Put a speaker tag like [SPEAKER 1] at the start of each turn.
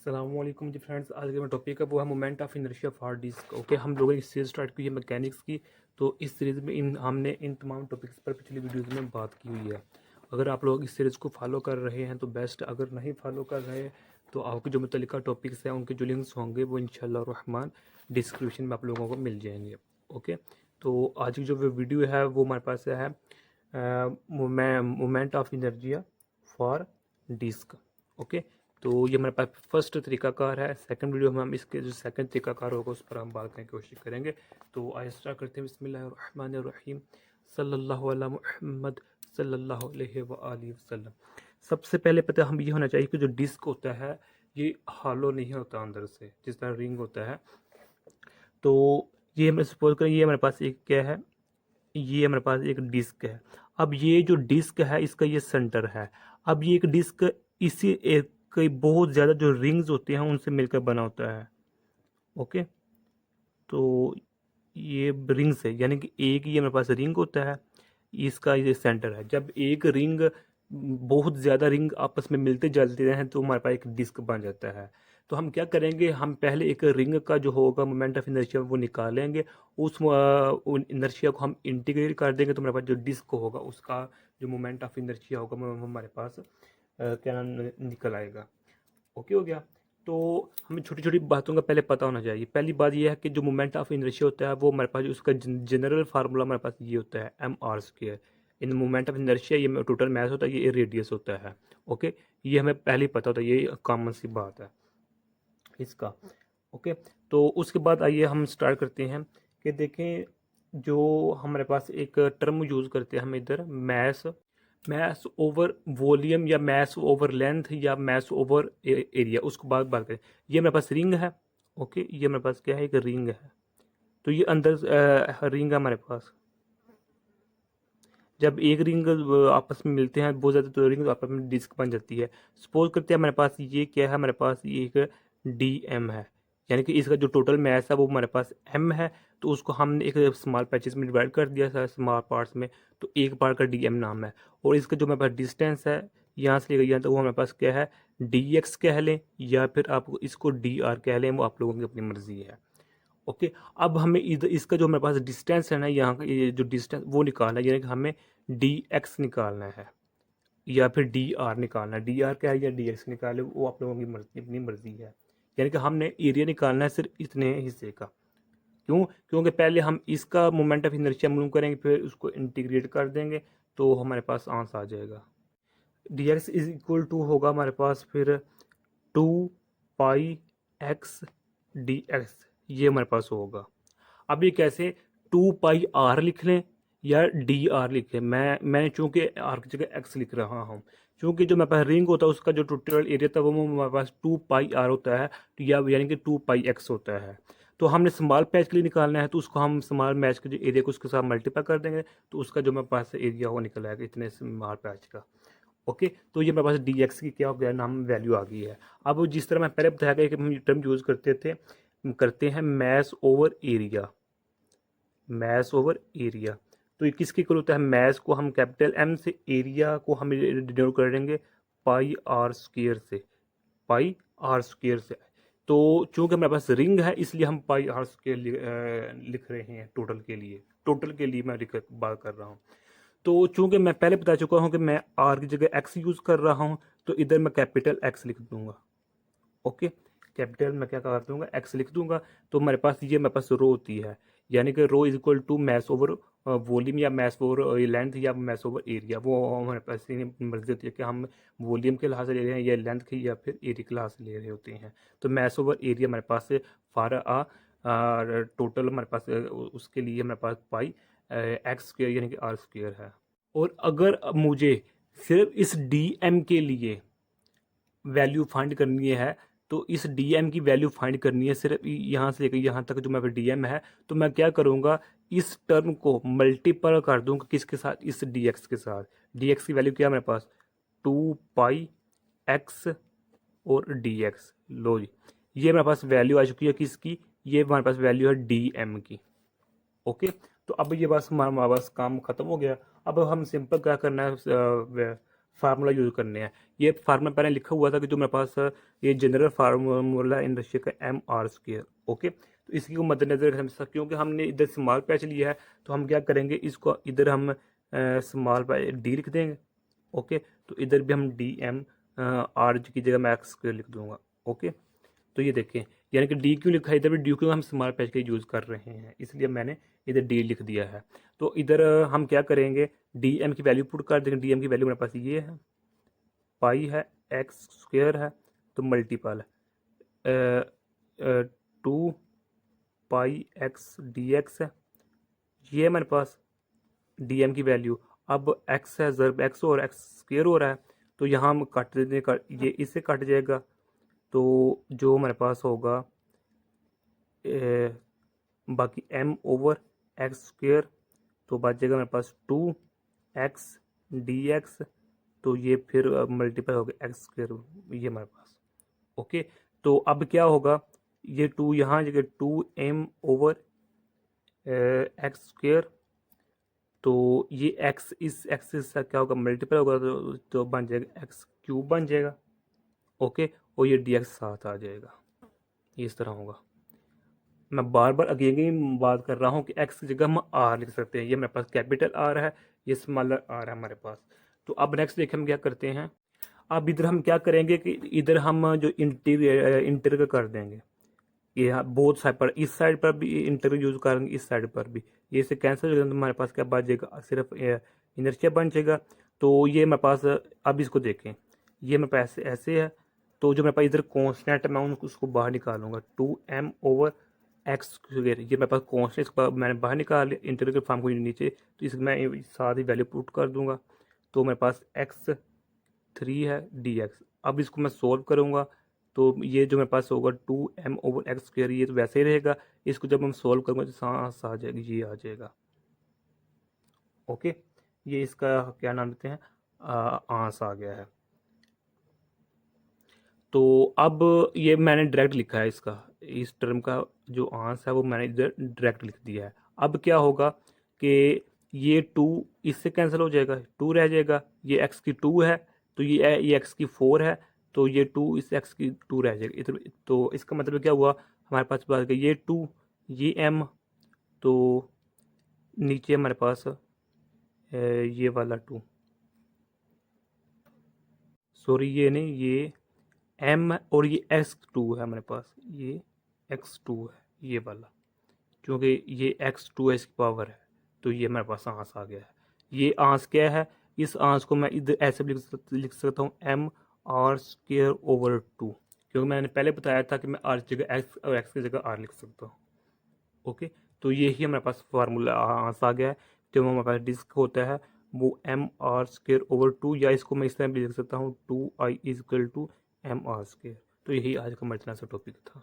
[SPEAKER 1] अस्सलाम वालेकुम जी फ्रेंड्स। आज का टॉपिक है वो है moment of inertia of hard disk. Okay, हम लोगों ने इस सीरीज स्टार्ट की है मैकेनिक्स की। तो इस सीरीज़ में हमने इन तमाम टॉपिक्स पर पिछली वीडियोज़ में बात की हुई है। अगर आप लोग इस सीरीज़ को फॉलो कर रहे हैं तो बेस्ट, अगर नहीं फॉलो कर रहे तो आपके जो मुतल्लिका टॉपिक्स हैं उनके जो लिंक्स होंगे वो इंशाल्लाह रहमान डिस्क्रिप्शन में आप लोगों को मिल जाएंगे। ओके, तो आज की जो वीडियो है वो हमारे पास है moment of inertia for disc. Okay, तो ये हमारे पास फर्स्ट तरीकाकार है। सेकंड वीडियो में हम इसके जो सेकंड तरीकाकार होगा उस पर हम बात करने की कोशिश करेंगे। तो आइए स्टार्ट करते हैं। बिस्मिल्लाहिर्रहमानिर्रहीम, सल्लल्लाहु अला मुहम्मद सल्लल्लाहु अलैहि व आलिहि वसल्लम। सबसे पहले पता हम ये होना चाहिए कि जो डिस्क होता है ये हॉलो नहीं होता अंदर से, जिस तरह रिंग होता है। तो ये हमें सपोज करें, ये हमारे पास एक क्या है, ये हमारे पास एक डिस्क है। अब ये जो डिस्क है इसका ये सेंटर है। अब ये एक डिस्क इसी एक कई बहुत ज़्यादा जो रिंग्स होते हैं उनसे मिलकर बना होता है। ओके, तो ये रिंग्स है, यानी कि एक ये हमारे पास रिंग होता है, इसका ये सेंटर है। जब एक रिंग बहुत ज़्यादा रिंग आपस में मिलते जुलते हैं तो हमारे पास एक डिस्क बन जाता है। तो हम क्या करेंगे, हम पहले एक रिंग का जो होगा मोमेंट ऑफ इनर्शिया वो निकालेंगे। उस इनर्शिया को हम इंटीग्रेट कर देंगे तो हमारे पास जो डिस्क होगा उसका जो मोमेंट ऑफ इनर्शिया होगा वो हमारे पास क्या नाम निकल आएगा। ओके, हो गया। तो हमें छोटी छोटी बातों का पहले पता होना चाहिए। पहली बात यह है कि जो मोमेंट ऑफ इनर्शिया होता है वो हमारे पास उसका जनरल फार्मूला हमारे पास ये होता है m r²। In moment of inertia ये टोटल मास होता है, ये रेडियस होता है। ओके, ये हमें पहले ही पता होता है, ये कॉमन सी बात है इसका। ओके, तो उसके बाद आइए हम स्टार्ट करते हैं कि देखें, जो हमारे पास एक टर्म यूज़ करते हैं हम इधर, मैस मैस ओवर वॉल्यूम या मैस ओवर लेंथ या मैस ओवर एरिया, उसको बात करें। ये मेरे पास रिंग है। ओके, ये मेरे पास क्या है, एक रिंग है। तो ये अंदर रिंग है हमारे पास। जब एक रिंग आपस में मिलते हैं बहुत ज़्यादा तो रिंग आपस में डिस्क बन जाती है। सपोज करते हैं हमारे पास ये क्या है, हमारे पास ये एक डी एम है, यानी कि इसका जो टोटल मैस है वो हमारे पास एम है। तो उसको हमने एक स्मॉल पैचेस में डिवाइड कर दिया था, स्मॉल पार्ट्स में। तो एक पार्ट का डी एम नाम है। और इसका जो हमारे पास डिस्टेंस है यहाँ से लेकर यहाँ तक वो हमारे पास क्या है, डी एक्स कह लें या फिर आप इसको डी आर कह लें, वो आप लोगों की अपनी मर्जी है। ओके, अब हमें इधर इसका जो हमारे पास डिस्टेंस है ना, यहाँ का ये जो डिस्टेंस वो निकालना है, यानी कि हमें डी एक्स निकालना है या फिर डी आर निकालना है। डी आर क्या है या डी एक्स निकाले, वो आप लोगों की मर्जी, अपनी मर्जी है। यानी कि हमने एरिया निकालना है सिर्फ इतने हिस्से का। क्यों? क्योंकि पहले हम इसका मोमेंट ऑफ इनर्शिया मालूम करेंगे, फिर उसको इंटीग्रेट कर देंगे तो हमारे पास आंसर आ जाएगा। D x is equal to होगा हमारे पास फिर 2 पाई एक्स डी एक्स, ये हमारे पास होगा। अब ये कैसे, 2 पाई आर लिख लें या डी आर लिख लें। मैं चूंकि आर की जगह एक्स लिख रहा हूँ, क्योंकि जो मेरे पास रिंग होता है उसका जो टोटल एरिया था वो हमारे पास 2 पाई आर होता है, तो या यानी कि 2 पाई एक्स होता है। तो हमने स्मॉल पैच के लिए निकालना है, तो उसको हम स्मॉल मैच के जो एरिया को उसके साथ मल्टीप्लाई कर देंगे, तो उसका जो मेरे पास एरिया वो निकल आएगा इतने स्मॉल पैच का। ओके, तो ये मेरे पास डी एक्स की क्या हो गया, नाम वैल्यू आ गई है। अब जिस तरह मैं पहले बताया गया कि हम टर्म यूज़ करते हैं mass over area. Mass over area, तो ये किसके इक्वल होता है, मैस को हम कैपिटल एम से, एरिया को हम डिनोट करेंगे पाई आर स्क्वायर से, पाई आर स्क्वायर से। तो चूंकि हमारे पास रिंग है इसलिए हम पाई आर स्क्वायर लिख रहे हैं टोटल के लिए। टोटल के लिए मैं बात कर रहा हूँ। तो चूंकि मैं पहले बता चुका हूँ कि मैं आर की जगह एक्स यूज़ कर रहा हूँ, तो इधर मैं कैपिटल एक्स लिख दूंगा। ओके, कैपिटल मैं क्या कर दूंगा, एक्स लिख दूंगा। तो मेरे पास ये मेरे पास रो होती है, यानी कि rho is equal to mass over volume या मैस ओवर लेंथ या मैस ओवर एरिया। वो हमारे पास मर्जी होती है कि हम वॉल्यूम के लिहाज से ले रहे हैं या लेंथ के या फिर एरिया के लिहाज से ले रहे होते हैं। तो मैस ओवर एरिया हमारे पास फार आ टोटल हमारे पास उसके लिए हमारे पास पाई एक्स स्क्र यानी कि आर स्क्र है। और अगर मुझे सिर्फ इस डी एम के लिए वैल्यू फाइंड करनी है, तो इस डी एम की वैल्यू फाइंड करनी है सिर्फ यहाँ से लेकर यहाँ तक जो मेरे डी एम है, तो मैं क्या करूँगा, इस टर्म को मल्टीपल कर दूँगा किसके साथ, इस डी एक्स के साथ। डी एक्स की वैल्यू क्या है मेरे पास, 2 पाई एक्स और डी एक्स। लो जी, ये मेरे पास वैल्यू आ चुकी है किसकी, ये हमारे पास वैल्यू है डी एम की। ओके, तो अब ये बस हमारा पास काम खत्म हो गया। अब हम सिंपल क्या करना है, फार्मूला यूज़ करने हैं। ये फार्मूला पहले लिखा हुआ था कि जो मेरे पास ये जनरल फार्मूला इन रेशियो का mr²। ओके, तो इसी को मद्देनजर हमेशा, क्योंकि हमने इधर स्मॉल पैच लिया है तो हम क्या करेंगे, इसको इधर हम स्मॉल पैच डी लिख देंगे। ओके, तो इधर भी हम डी एम आर की जगह मैं x² लिख दूंगा। ओके, तो ये देखें, यानी कि डी क्यों लिखा है इधर भी, डी क्यों हम स्मॉल पैच का यूज़ कर रहे हैं, इसलिए मैंने इधर डी लिख दिया है। तो इधर हम क्या करेंगे, डी एम की वैल्यू पुट कर देंगे। डी एम की वैल्यू मेरे पास ये है, पाई है, x² है, तो मल्टीपल है 2 पाई x dx है, ये है मेरे पास डी एम की वैल्यू। अब x है, ज़रब x और x² हो रहा है, तो यहाँ हम काट देते हैं, ये इससे कट जाएगा, तो जो हमारे पास होगा बाकी m/x², तो बच जाएगा मेरे पास 2x dx, तो ये फिर मल्टीप्लाई हो गया x², ये हमारे पास। ओके, तो अब क्या होगा, ये 2 यहाँ जगह 2m/x², तो ये x इस एक्सिस से क्या होगा, मल्टीप्लाई होगा, तो बन जाएगा x³ बन जाएगा। ओके, और ये dx साथ आ जाएगा, ये इस तरह होगा। मैं बार बार अगेन बात कर रहा हूँ कि x की जगह हम r लिख सकते हैं। ये मेरे पास कैपिटल R है, ये स्मॉलर r है हमारे पास। तो अब नेक्स्ट देखिए हम क्या करते हैं। अब इधर हम क्या करेंगे कि इधर हम जो इंटीग्रल कर देंगे, ये यहाँ बोथ साइड पर, इस साइड पर भी इंटीग्रल यूज करेंगे, इस साइड पर भी, ये इसे कैंसिल हो जाएगा, तो हमारे पास क्या बच जाएगा, सिर्फ इनर्शिया बन जाएगा। तो ये मेरे पास, अब इसको देखें, ये मेरे पास ऐसे है, तो जो मेरे पास इधर कॉन्स्टेंट है मैं उसको बाहर निकालूंगा, 2m/x², ये मेरे पास कॉन्स्टेंट, इसको मैंने बाहर निकाल लिया इंटीग्रल के फॉर्म को नीचे, तो इसमें मैं साथ ही वैल्यू पुट कर दूंगा, तो मेरे पास x3 है dx। अब इसको मैं सोल्व करूंगा, तो ये जो मेरे पास होगा 2m/x², ये तो वैसे ही रहेगा, इसको जब हम सोल्व करेंगे तो सांस आ जाएगी, ये आ जाएगा। ओके, ये इसका क्या नाम देते हैं, आंस आ गया है। तो अब ये मैंने डायरेक्ट लिखा है, इसका इस टर्म का जो आंस है वो मैंने इधर डायरेक्ट लिख दिया है। अब क्या होगा कि ये 2 इससे कैंसिल हो जाएगा, 2 रह जाएगा, ये x की 2 है, तो ये x की 4 है, तो ये 2 इस x की 2 रह जाएगा इधर। तो इसका मतलब क्या हुआ, हमारे पास बात ये 2, ये m, तो नीचे हमारे पास ये वाला 2, सॉरी ये नहीं, ये m और ये x2 है हमारे पास, ये x2 है ये वाला, क्योंकि ये x2 है, इसकी पावर है, तो ये हमारे पास आंस आ गया है। ये आंस क्या है, इस आंस को मैं इधर ऐसे भी लिख सकता हूँ, mr²/2, क्योंकि मैंने पहले बताया था कि मैं r की जगह x और x की जगह r लिख सकता हूँ। ओके, तो ये ही हमारे पास फार्मूला आंस आ गया है। जो हमारे पास डिस्क होता है वो mr²/2, या इसको मैं इस तरह भी लिख सकता हूँ 2i = mr²। तो यही आज का हमारे सा टॉपिक था।